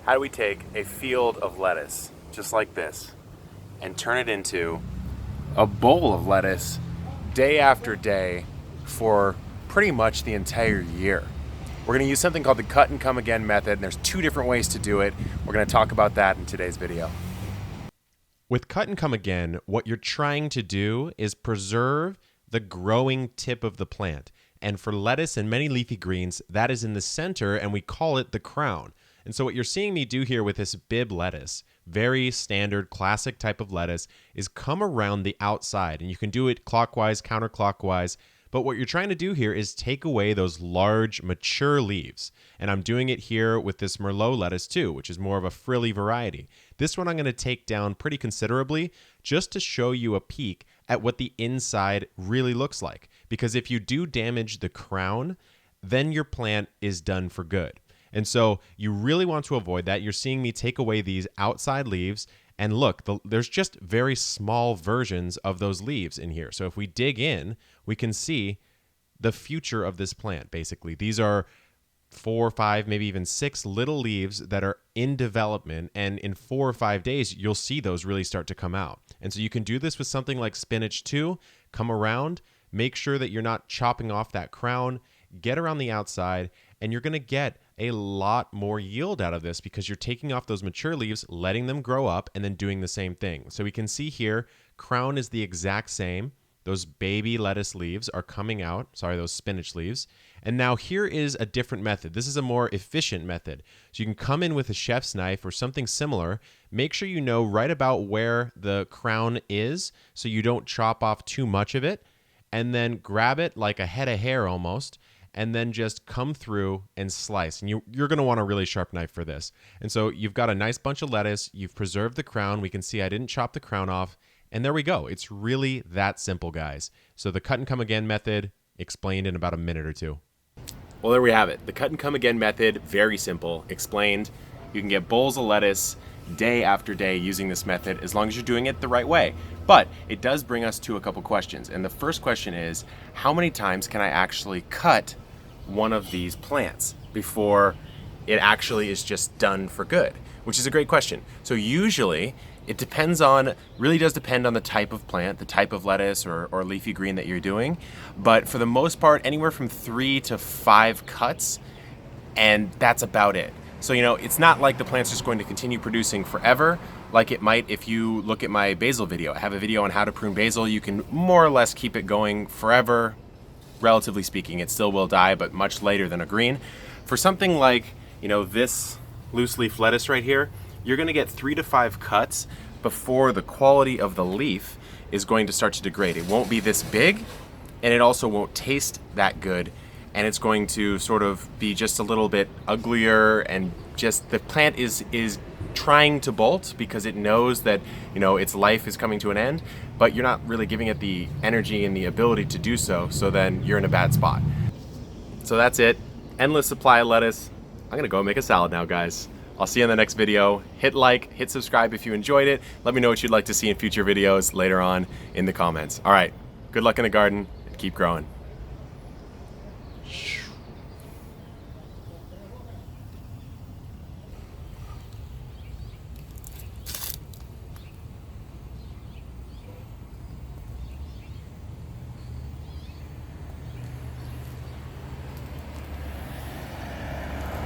How do we take a field of lettuce, just like this, and turn it into a bowl of lettuce day after day for pretty much the entire year? We're going to use something called the cut and come again method, and there's 2 different ways to do it. We're going to talk about that in today's video. With cut and come again, what you're trying to do is preserve the growing tip of the plant. And for lettuce and many leafy greens, that is in the center, and we call it the crown. And so what you're seeing me do here with this bib lettuce, very standard, classic type of lettuce, is come around the outside. And you can do it clockwise, counterclockwise. But what you're trying to do here is take away those large, mature leaves. And I'm doing it here with this Merlot lettuce too, which is more of a frilly variety. This one I'm going to take down pretty considerably just to show you a peek at what the inside really looks like. Because if you do damage the crown, then your plant is done for good. And so you really want to avoid that. You're seeing me take away these outside leaves. And look, there's just very small versions of those leaves in here. So if we dig in, we can see the future of this plant, basically. These are 4, 5, maybe even 6 little leaves that are in development. And in 4 or 5 days, you'll see those really start to come out. And so you can do this with something like spinach too. Come around, make sure that you're not chopping off that crown, get around the outside, and you're going to get a lot more yield out of this because you're taking off those mature leaves, letting them grow up, and then doing the same thing. So we can see here, crown is the exact same. Those baby lettuce leaves are coming out. Sorry, those spinach leaves. And now here is a different method. This is a more efficient method. So you can come in with a chef's knife or something similar. Make sure you know right about where the crown is so you don't chop off too much of it. And then grab it like a head of hair almost, and then just come through and slice. And you're going to want a really sharp knife for this. And so you've got a nice bunch of lettuce. You've preserved the crown. We can see I didn't chop the crown off. And there we go. It's really that simple, guys. So the cut and come again method explained in about a minute or 2. Well, there we have it. The cut and come again method, very simple, explained. You can get bowls of lettuce day after day using this method as long as you're doing it the right way. But it does bring us to a couple questions. And the first question is, how many times can I actually cut one of these plants before it actually is just done for good? Which is a great question. So usually it really does depend on the type of plant, the type of lettuce or leafy green that you're doing. But for the most part, anywhere from 3 to 5 cuts, and that's about it. So, it's not like the plant's just going to continue producing forever, like it might if you look at my basil video. I have a video on how to prune basil. You can more or less keep it going forever. Relatively speaking, it still will die, but much later than a green. For something like, this loose leaf lettuce right here, you're going to get 3 to 5 cuts before the quality of the leaf is going to start to degrade. It won't be this big, and it also won't taste that good. And it's going to sort of be just a little bit uglier, and just the plant is trying to bolt because it knows that its life is coming to an end, but you're not really giving it the energy and the ability to do so. So then you're in a bad spot. So that's it. Endless supply of lettuce. I'm gonna go make a salad now, guys. I'll see you in the next video. Hit like, hit subscribe if you enjoyed it. Let me know what you'd like to see in future videos later on in the comments. All right, good luck in the garden and keep growing.